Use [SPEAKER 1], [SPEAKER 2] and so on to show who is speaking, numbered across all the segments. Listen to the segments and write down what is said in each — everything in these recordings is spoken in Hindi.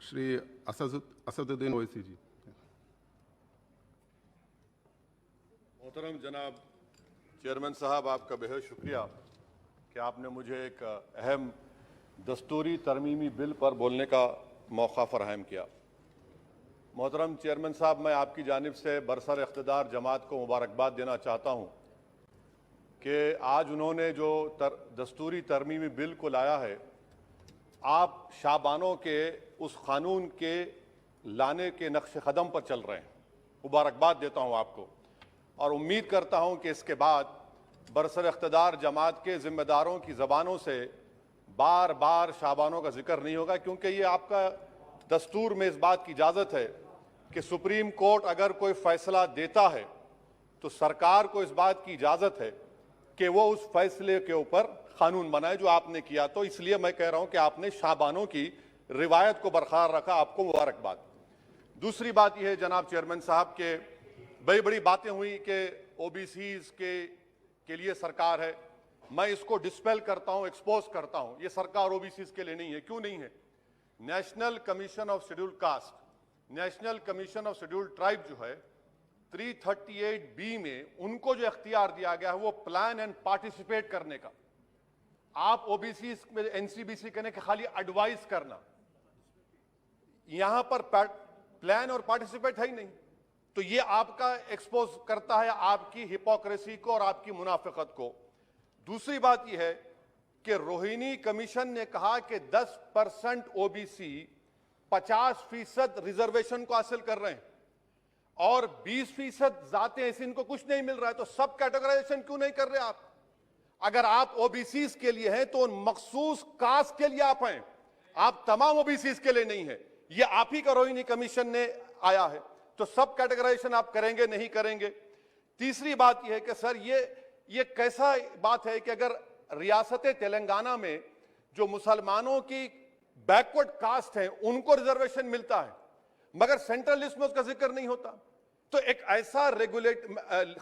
[SPEAKER 1] श्री असदुद्दीन ओवैसी जी।
[SPEAKER 2] मोहतरम जनाब चेयरमैन साहब, आपका बेहद शुक्रिया कि आपने मुझे एक अहम दस्तूरी तरमीमी बिल पर बोलने का मौका फराहम किया। मोहतरम चेयरमैन साहब, मैं आपकी जानिब से बरसर इख्तिदार जमात को मुबारकबाद देना चाहता हूँ कि आज उन्होंने जो दस्तूरी तरमीमी बिल को लाया है, आप शाबानों के उस कानून के लाने के नक्श कदम पर चल रहे हैं। मुबारकबाद देता हूँ आपको और उम्मीद करता हूँ कि इसके बाद बरसर इख्तिदार जमात के जिम्मेदारों की ज़बानों से बार बार शाबानों का जिक्र नहीं होगा, क्योंकि ये आपका दस्तूर में इस बात की इजाज़त है कि सुप्रीम कोर्ट अगर कोई फैसला देता है तो सरकार को इस बात की इजाज़त है कि वो उस फैसले के ऊपर कानून बनाए, जो आपने किया। तो इसलिए मैं कह रहा हूं कि आपने शाबानों की रिवायत को बरकरार रखा, आपको मुबारकबाद। दूसरी बात यह है जनाब चेयरमैन साहब के बड़ी बड़ी बातें हुई कि ओबीसीज के लिए सरकार है। मैं इसको डिस्पेल करता हूं, एक्सपोज करता हूं। ये सरकार ओबीसीज के लिए नहीं है। क्यों नहीं है? National commission of scheduled caste, national commission of scheduled tribe जो है 338B में उनको जो इख्तियार दिया गया है वो प्लान एंड पार्टिसिपेट करने का। आप ओबीसी में एनसीबीसी कहने के खाली एडवाइस करना, यहां पर प्लान और पार्टिसिपेट है ही नहीं। तो ये आपका एक्सपोज करता है आपकी हिपोक्रेसी को और आपकी मुनाफिकत को। दूसरी बात यह है कि रोहिणी कमीशन ने कहा कि 10% ओबीसी 50% रिजर्वेशन को हासिल कर रहे हैं और 20% जाते हैं, इनको कुछ नहीं मिल रहा है। तो सब कैटेगराइजेशन क्यों नहीं कर रहे आप? अगर आप ओबीसीज के लिए हैं तो उन मखसूस कास्ट के लिए आप हैं, आप तमाम ओबीसीज के लिए नहीं है। ये आप ही का रोहिणी कमीशन ने आया है। तो सब कैटेगराइजेशन आप करेंगे नहीं करेंगे? तीसरी बात यह है कि सर ये कैसा बात है कि अगर रियासत तेलंगाना में जो मुसलमानों की बैकवर्ड कास्ट है उनको रिजर्वेशन मिलता है मगर सेंट्रल लिस्ट में उसका जिक्र नहीं होता। तो एक ऐसा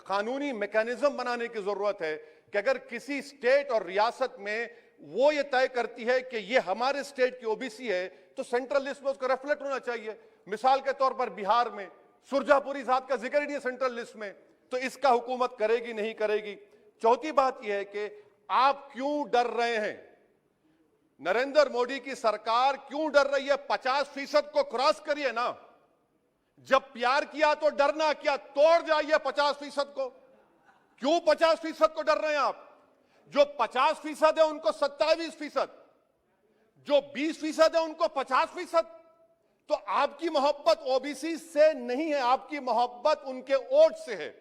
[SPEAKER 2] कानूनी मैकेनिज्म बनाने की जरूरत है कि अगर किसी स्टेट और रियासत में वो ये तय करती है कि ये हमारे स्टेट की ओबीसी है तो सेंट्रल लिस्ट में उसका रिफ्लेक्ट होना चाहिए। मिसाल के तौर पर बिहार में सुरजापुरी जात का जिक्र ही नहीं है सेंट्रल लिस्ट में, तो इसका हुकूमत करेगी नहीं करेगी? चौथी बात यह है कि आप क्यों डर रहे हैं? नरेंद्र मोदी की सरकार क्यों डर रही है? 50% को क्रॉस करिए ना। जब प्यार किया तो डरना क्या? तोड़ जाइए 50% को। क्यों 50% को डर रहे हैं आप? जो 50% है उनको 27%, जो 20% है उनको 50%। तो आपकी मोहब्बत ओबीसी से नहीं है, आपकी मोहब्बत उनके वोट से है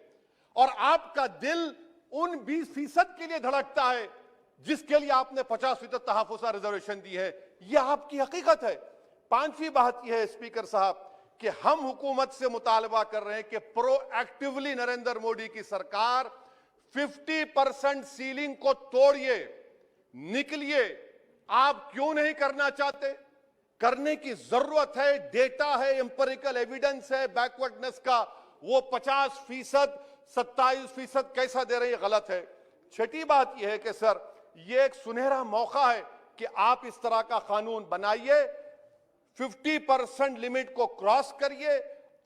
[SPEAKER 2] और आपका दिल उन 20% के लिए धड़कता है जिसके लिए आपने 50% तहफ़्फ़ुज़ रिजर्वेशन दी है। यह आपकी हकीकत है। पांचवी बात यह है स्पीकर साहब कि हम हुकूमत से मुतालबा कर रहे हैं कि प्रोएक्टिवली नरेंद्र मोदी की सरकार 50% सीलिंग को तोड़िए, निकलिए। आप क्यों नहीं करना चाहते? करने की जरूरत है, डेटा है, एम्पिरिकल एविडेंस है बैकवर्डनेस का। वो 50%, 27% कैसा दे रहे हैं? गलत है। छठी बात यह है कि सर ये एक सुनहरा मौका है कि आप इस तरह का कानून बनाइए, 50% लिमिट को क्रॉस करिए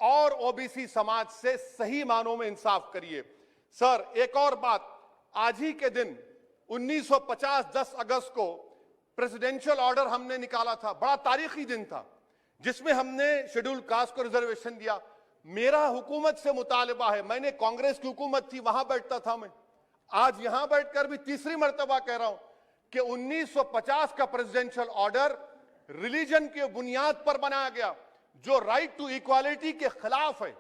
[SPEAKER 2] और ओबीसी समाज से सही मानों में इंसाफ करिए। सर एक और बात, आज ही के दिन 1950 10 अगस्त को प्रेसिडेंशियल ऑर्डर हमने निकाला था। बड़ा तारीखी दिन था जिसमें हमने शेड्यूल्ड कास्ट को रिजर्वेशन दिया। मेरा हुकूमत से मुतालबा है, मैंने कांग्रेस की हुकूमत थी वहां बैठता था मैं, आज यहां बैठकर भी तीसरी मर्तबा कह रहा हूं कि 1950 का प्रेसिडेंशियल ऑर्डर रिलीजन के बुनियाद पर बनाया गया, जो राइट टू इक्वालिटी के खिलाफ है,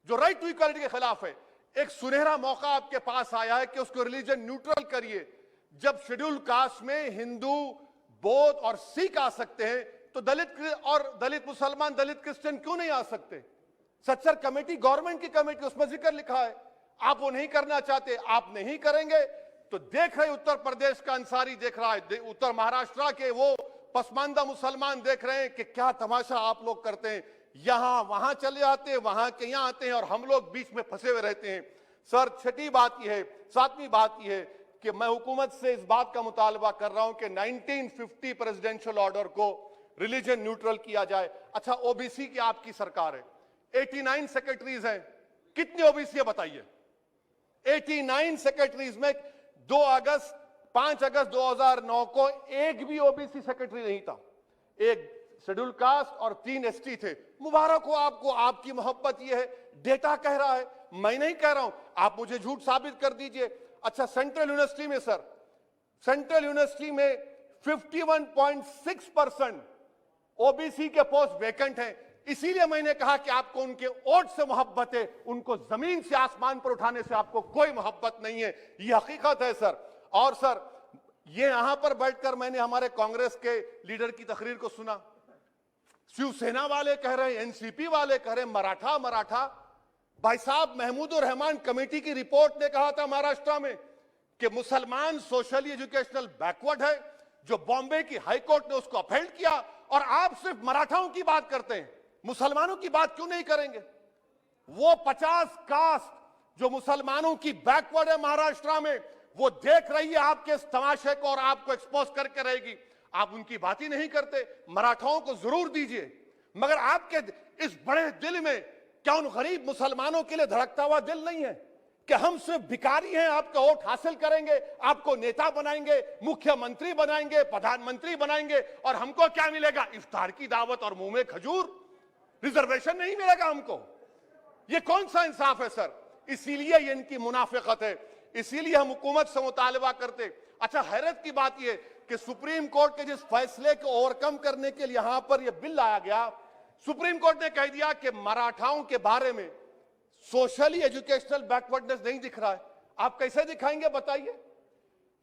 [SPEAKER 2] जो राइट टू इक्वालिटी के खिलाफ है। एक सुनहरा मौका आपके पास आया है कि उसको रिलीजन न्यूट्रल करिए। जब शेड्यूल्ड कास्ट में हिंदू, बौद्ध और सिख आ सकते हैं तो दलित मुसलमान, दलित क्रिश्चियन क्यों नहीं आ सकते? सच्चर कमेटी गवर्नमेंट की कमेटी, उसमें जिक्र लिखा है। आप वो नहीं करना चाहते, आप नहीं करेंगे तो देख रहे उत्तर प्रदेश का अंसारी देख रहा है, उत्तर महाराष्ट्र के वो पसमानदा मुसलमान देख रहे हैं कि क्या तमाशा आप लोग करते हैं। यहां वहां चले जाते हैं, वहां के यहां आते हैं और हम लोग बीच में फंसे हुए रहते हैं। सर छठी बात यह है, सातवीं बात यह है कि मैं हुकूमत से इस बात का मुतालबा कर रहा हूं कि 1950 प्रेसिडेंशियल ऑर्डर को रिलीजन न्यूट्रल किया जाए। अच्छा, ओबीसी की आपकी सरकार है, 89 सेक्रेटरीज हैं, कितनी ओबीसी है बताइए? 89 सेक्रेटरीज में 5 अगस्त 2009 को एक भी ओबीसी सेक्रेटरी नहीं था। एक शेड्यूल कास्ट और 3 एसटी थे। मुबारक हो आपको, आपकी मोहब्बत ये है, डेटा कह रहा है, मैं नहीं कह रहा हूं, आप मुझे झूठ साबित कर दीजिए। अच्छा, सेंट्रल यूनिवर्सिटी में सर, सेंट्रल यूनिवर्सिटी में 51.6% ओबीसी के पोस्ट वैकेंट हैं। इसीलिए मैंने कहा कि आपको उनके वोट से मोहब्बत है, उनको जमीन से आसमान पर उठाने से आपको कोई मोहब्बत नहीं है, ये हकीकत है सर। और सर, ये यहां पर बैठकर मैंने हमारे कांग्रेस के लीडर की तकरीर को सुना, शिवसेना वाले कह रहे हैं, एनसीपी वाले कह रहे हैं मराठा मराठा। भाई साहब, महमूदुर रहमान कमेटी की रिपोर्ट ने कहा था महाराष्ट्र में कि मुसलमान सोशली एजुकेशनल बैकवर्ड है, जो बॉम्बे की हाईकोर्ट ने उसको अपहेल्ड किया, और आप सिर्फ मराठाओं की बात करते हैं, मुसलमानों की बात क्यों नहीं करेंगे? वो 50 कास्ट जो मुसलमानों की बैकवर्ड है महाराष्ट्र में, वो देख रही है आपके इस तमाशे को और आपको एक्सपोज करके रहेगी। आप उनकी बात ही नहीं करते। मराठाओं को जरूर दीजिए, मगर आपके इस बड़े दिल में क्या उन गरीब मुसलमानों के लिए धड़कता हुआ दिल नहीं है कि हम सिर्फ भिखारी हैं, आपका वोट हासिल करेंगे, आपको नेता बनाएंगे, मुख्यमंत्री बनाएंगे, प्रधानमंत्री बनाएंगे, और हमको क्या मिलेगा? इफ्तार की दावत और मुंह में खजूर, रिजर्वेशन नहीं मिलेगा हमको। ये कौन सा इंसाफ है सर? इसीलिए ये इनकी मुनाफिकत है, इसीलिए हम हुकूमत से मुतालबा करते। अच्छा, हैरत की बात यह कि सुप्रीम कोर्ट के जिस फैसले को ओवरकम करने के लिए यहां पर यह बिल लाया गया, सुप्रीम कोर्ट ने कह दिया कि मराठाओं के बारे में सोशली एजुकेशनल बैकवर्डनेस नहीं दिख रहा है। आप कैसे दिखाएंगे बताइए?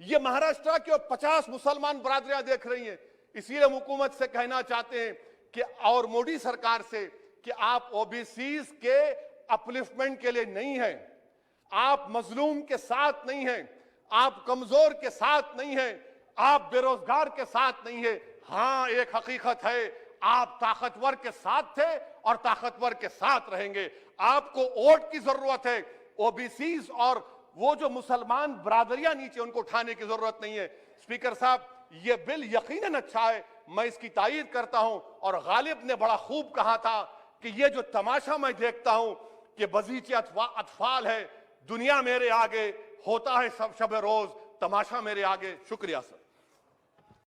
[SPEAKER 2] ये महाराष्ट्र के 50 मुसलमान बरादरियां देख रही हैं। इसीलिए हम हुकूमत से कहना चाहते हैं कि, और मोदी सरकार से, कि आप ओबीसीज के अपलिफ्टमेंट के लिए नहीं हैं, आप मजलूम के साथ नहीं हैं, आप कमजोर के साथ नहीं हैं, आप बेरोजगार के साथ नहीं है। हां, एक हकीकत है, आप ताकतवर के साथ थे और ताकतवर के साथ रहेंगे। आपको वोट की जरूरत है, ओबीसीज और वो जो मुसलमान बरादरियां नीचे, उनको उठाने की जरूरत नहीं है। स्पीकर साहब, ये बिल यकीनन अच्छा है, मैं इसकी तायीद करता हूं। और गालिब ने बड़ा खूब कहा था कि ये जो तमाशा मैं देखता हूं कि बजीचे अतफाल है, दुनिया मेरे आगे, होता है सब शब रोज, तमाशा मेरे आगे। शुक्रिया सर।